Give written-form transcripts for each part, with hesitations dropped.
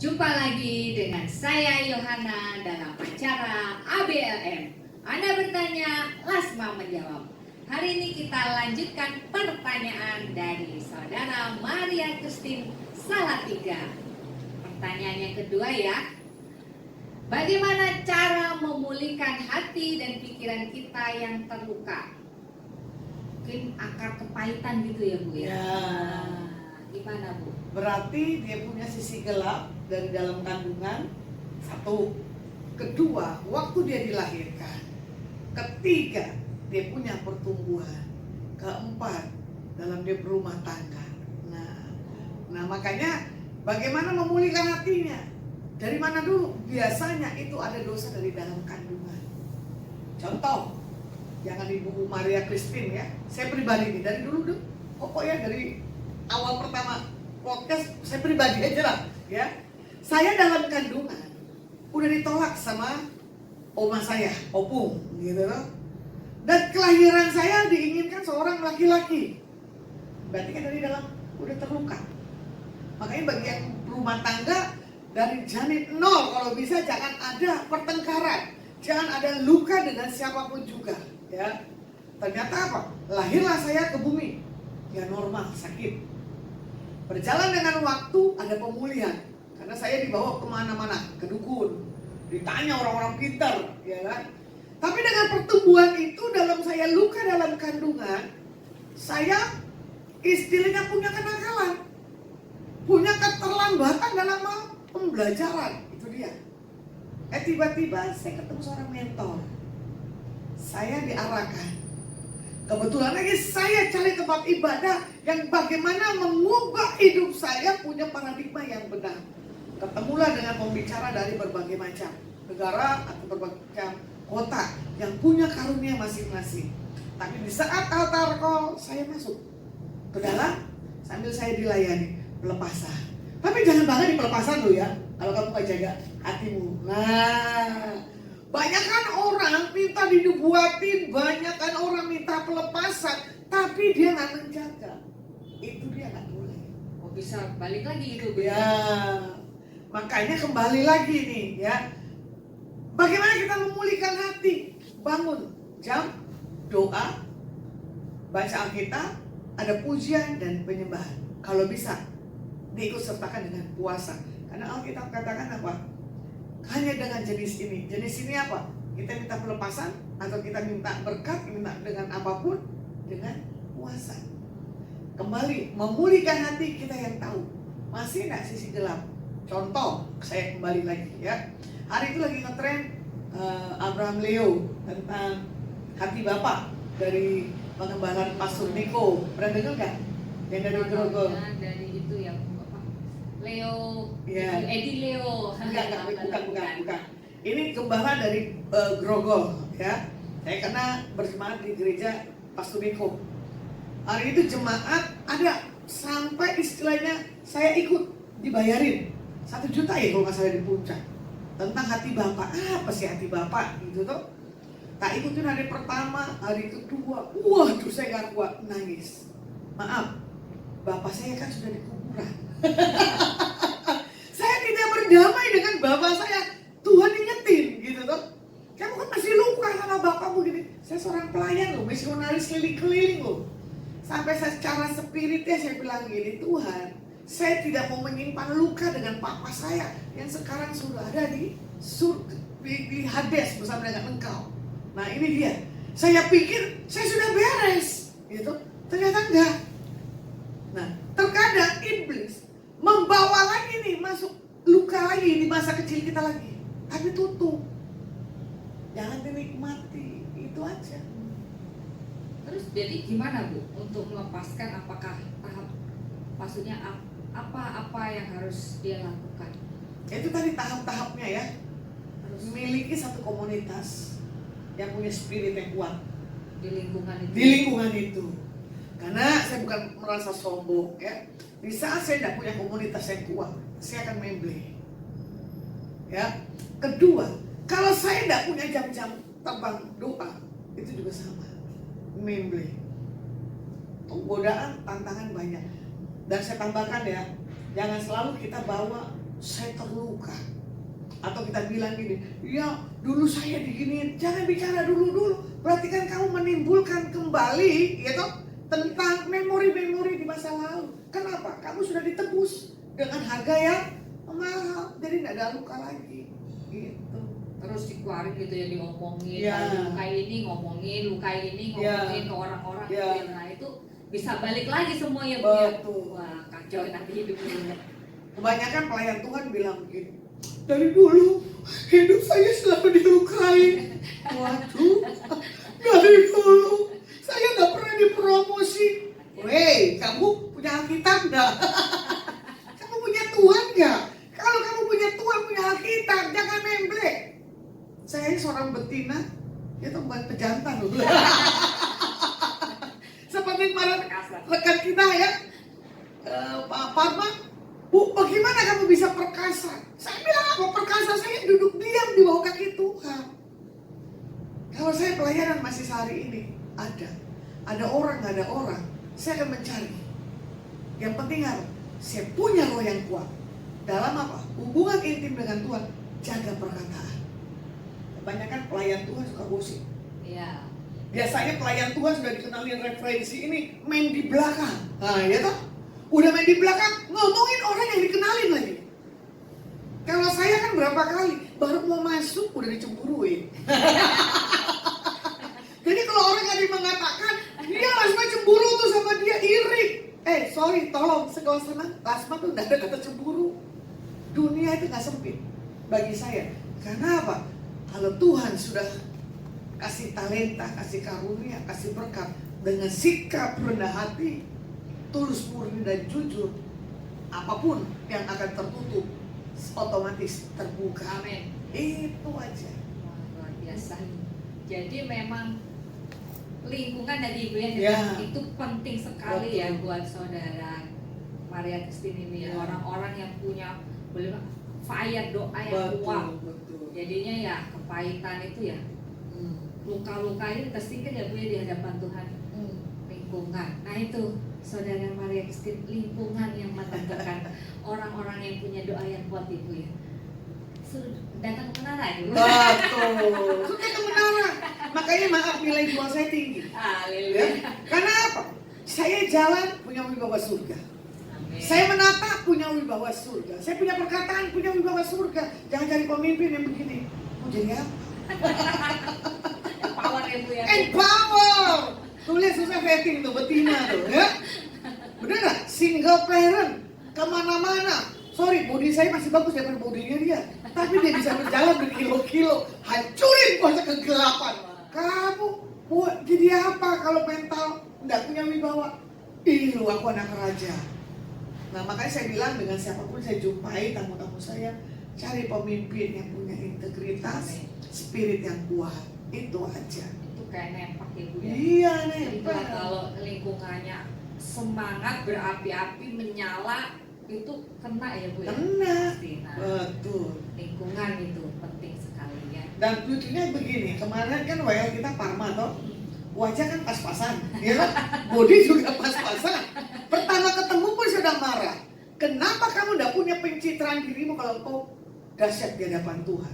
Jumpa lagi dengan saya Yohana dalam acara ABLM. Anda bertanya, Lasma menjawab. Hari ini kita lanjutkan pertanyaan dari saudara Maria Christine Salatiga. Pertanyaan yang kedua ya. Bagaimana cara memulihkan hati dan pikiran kita yang terluka? Mungkin akar kepahitan gitu ya Bu ya? Nah, gimana Bu? Berarti dia punya sisi gelap dari dalam kandungan. Satu. Kedua, waktu dia dilahirkan. Ketiga, dia punya pertumbuhan. Keempat, dalam dia berumah tangga. Nah makanya bagaimana memulihkan hatinya? Dari mana dulu? Biasanya itu ada dosa dari dalam kandungan. Contoh, jangan Ibu Maria Christine ya. Saya pribadi nih dari dulu pokoknya dari awal pertama podcast saya pribadi aja lah ya. Saya dalam kandungan udah ditolak sama oma saya, opung gitu loh. Dan kelahiran saya diinginkan seorang laki-laki. Berarti kan dari dalam udah terluka. Makanya bagi yang rumah tangga dari janin nol, kalau bisa jangan ada pertengkaran, jangan ada luka dengan siapapun juga ya. Ternyata apa? Lahirlah saya ke bumi ya normal, sakit. Berjalan dengan waktu ada pemulihan. Karena saya dibawa kemana-mana, ke dukun, ditanya orang-orang pintar, ya kan? Tapi dengan pertumbuhan itu dalam saya luka dalam kandungan, saya istilahnya punya kenakalan, punya keterlambatan dalam pembelajaran. Itu dia. Tiba-tiba saya ketemu seorang mentor. Saya diarahkan. Kebetulan lagi saya cari tempat ibadah yang bagaimana mengubah hidup saya punya paradigma yang benar. Ketemulah dengan pembicara dari berbagai macam negara atau berbagai macam kota yang punya karunia masing-masing. Tapi di saat altar call saya masuk ke dalam sambil saya dilayani pelepasan. Tapi jangan banget di pelepasan lo ya, kalau kamu gak jaga hatimu. Nah, banyak kan orang minta dibuatin, banyak kan orang minta pelepasan, tapi dia nggak menjaga. Itu dia nggak boleh. Oh, bisa balik lagi itu Bu Ya, makanya kembali lagi nih ya. Bagaimana kita memulihkan hati? Bangun jam, doa, baca Alkitab, ada pujian dan penyembahan. Kalau bisa, diikut sertakan dengan puasa. Karena Alkitab katakan apa? Hanya dengan jenis ini. Jenis ini apa? Kita minta pelepasan atau kita minta berkat, minta dengan apapun, dengan puasa. Kembali memulihkan hati kita yang tahu. Masih enggak sisi gelap? Contoh, saya kembali lagi ya. Hari itu lagi ngetren Abraham Leo tentang hati Bapak dari pengembangan Pastor Niko. Pernah dengar nggak? Yang dari Grogol. Dari itu ya Bapak Leo, Ya. Edi Leo. Bukan. Ini gembala dari Grogol ya. Saya kena berjemaat di gereja Pastor Niko. Hari itu jemaat ada sampai istilahnya saya ikut dibayarin 1 juta ya kalau nggak salah di puncak. Tentang hati Bapak, apa sih hati Bapak gitu tuh. Tak ikutin hari pertama, hari kedua, waduh saya gak kuat, nangis. Maaf, Bapak saya kan sudah di kuburan. Saya tidak berdamai dengan Bapak saya. Tuhan ingetin gitu tuh. Kamu kan masih luka sama Bapakmu gini. Saya seorang pelayan loh, misionaris keliling-keliling loh. Sampai secara spiritnya saya bilang gini, Tuhan, saya tidak mau menyimpan luka dengan papa saya yang sekarang sudah ada di surga, di Hades bersama dengan Engkau. Nah ini dia. Saya pikir saya sudah beres, gitu. Ternyata enggak. Nah terkadang iblis membawa lagi nih masuk luka lagi di masa kecil kita lagi, tapi tutup. Jangan dinikmati, itu aja. Terus jadi gimana Bu untuk melepaskan? Apakah tahap maksudnya apa yang harus dia lakukan? Itu tadi tahap-tahapnya ya. Harus Miliki satu komunitas yang punya spirit yang kuat di lingkungan itu. di lingkungan itu. Karena saya bukan merasa sombong ya. Di saat saya tidak punya komunitas yang kuat, saya akan memble. Ya. Kedua, kalau saya tidak punya jam-jam terbang doa, itu juga sama. Memble. Godaan, tantangan banyak. Dan saya tambahkan ya, jangan selalu kita bawa saya terluka. Atau kita bilang gini, ya dulu saya diginiin. Jangan bicara dulu. Berarti kan kamu menimbulkan kembali, ya toh, tentang memori-memori di masa lalu. Kenapa? Kamu sudah ditebus dengan harga yang mahal, jadi tidak ada luka lagi. Gitu. Terus dikeluarin gitu ya, diomongin, Ya. luka ini ngomongin, luka ini ngomongin ke orang-orang. Ya. Gitu. Nah itu bisa balik lagi semuanya. Betul. Wah kacau nanti hidupnya. Kebanyakan pelayan Tuhan bilang begini, dari dulu hidup saya selalu dilukai. Waduh, dari dulu saya nggak pernah dipromosi. Weh, kamu punya Alkitab nggak? Kamu punya Tuhan nggak? Kalau kamu punya Tuhan, punya Alkitab, jangan memblek. Saya ini seorang betina, itu bukan pejantan loh. Seperti kemarin rekan kita ya, Pak Parma, Bu, bagaimana kamu bisa perkasa? Saya bilang apa? Perkasa saya duduk diam di bawah kaki Tuhan. Kalau saya pelayanan masih sehari ini, ada orang, nggak ada orang, saya akan mencari. Yang penting apa? Saya punya roh yang kuat. Dalam apa? Hubungan intim dengan Tuhan, jaga perkataan. Kebanyakan pelayan Tuhan suka gosip. Iya. Biasanya pelayan Tuhan sudah dikenalin referensi ini main di belakang. Nah, ya toh? Udah main di belakang, ngomongin orang yang dikenalin lagi. Kalau saya kan berapa kali baru mau masuk udah dicemburuin. Jadi kalau orang yang mengatakan dia Lasma cemburu tuh sama dia, iri. Sorry, tolong segala senang. Lasma tuh udah ada kata cemburu. Dunia itu gak sempit bagi saya. Karena apa? Kalau Tuhan sudah kasih talenta, kasih karunia, kasih berkat dengan sikap rendah hati, tulus murni dan jujur, apapun yang akan tertutup otomatis terbuka. Amin. Itu aja. Wah, luar biasa. Jadi memang lingkungan dari Ibu Ya. itu penting sekali. Betul. Ya buat saudara Maria Christine ini. Ya. Orang-orang yang punya fire doa yang kuat. Betul. Jadinya ya kepahitan itu ya, luka-luka itu tersingkir ya Bu ya di hadapan Tuhan. Lingkungan. Nah itu saudara Maria Christine, lingkungan yang menentukan orang-orang yang punya doa yang kuat Ibu ya. Suruh datang ke menara Ibu. Betul. Sudah ke menara. Makanya maaf, nilai jual saya tinggi. Haleluya. Ya. Karena apa? Saya jalan punya wibawa surga. Amin. Saya menata punya wibawa surga. Saya punya perkataan punya wibawa surga. Jangan cari pemimpin yang begini. Mau jadi apa? Power ya Bu ya. Empower. Tulis susah rating tuh betina tuh ya. Bener gak? Single parent kemana-mana. Sorry, body saya masih bagus daripada bodinya dia. Tapi dia bisa berjalan berkilo-kilo, hancurin kuasa kegelapan. Kamu mau jadi apa kalau mental nggak punya wibawa? Ih, lu aku anak raja. Nah makanya saya bilang dengan siapapun saya jumpai tamu-tamu saya, cari pemimpin yang punya integritas, spirit yang kuat. Itu aja. Itu kayak nempak ya Bu ya. Iya Jadi nih. kalau lingkungannya semangat berapi-api menyala itu kena ya Bu ya. Kena. Pasti. Nah, Betul. lingkungan itu penting sekali ya. Dan lucunya begini, kemarin kan WL kita Parma toh, wajah kan pas-pasan, ya kan? Body juga pas-pasan. Pertama ketemu pun sudah marah. Kenapa kamu tidak punya pencitraan dirimu kalau kau dahsyat di hadapan Tuhan?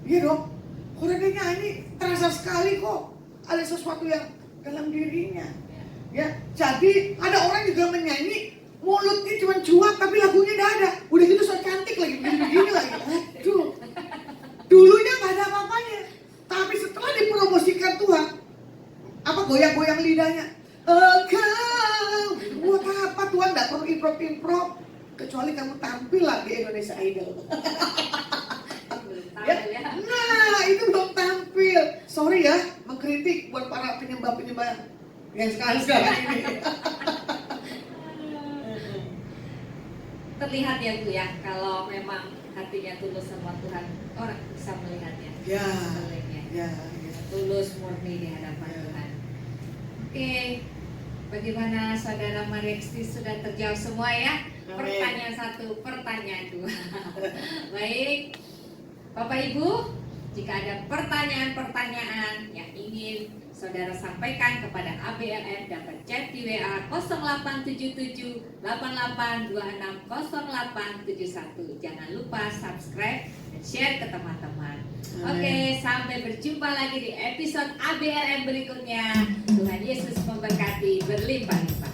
Iya dong. Kalau dia nyanyi terasa sekali kok ada sesuatu yang dalam dirinya. Ya, jadi ada orang juga menyanyi mulutnya cuma cuap tapi lagunya udah ada. Udah gitu so cantik lagi begini lagi. Aduh. Dulunya nggak ada apa-apanya. Tapi setelah dipromosikan Tuhan, apa goyang-goyang lidahnya? Engkau buat apa Tuhan nggak perlu improv kecuali kamu tampil lah di Indonesia Idol. Belum tahu Ya? ya. Nah itu belum tampil. Sorry ya mengkritik buat para penyembah-penyembah yang sekarang ini. Terlihat ya Bu ya, kalau memang hatinya tulus sama Tuhan, orang bisa melihatnya. Ya, Sekelilingnya. ya. Tulus murni di hadapan Ya. Tuhan. Oke, bagaimana saudara Maria Christine sudah terjawab semua ya? Amin. Pertanyaan 1, pertanyaan 2. Baik, Bapak Ibu, jika ada pertanyaan-pertanyaan yang ingin Saudara sampaikan kepada ABLM dapat chat di WA 0877 8826 0871. Jangan lupa subscribe dan share ke teman-teman. Oke, sampai berjumpa lagi di episode ABLM berikutnya. Tuhan Yesus memberkati berlimpah-limpah.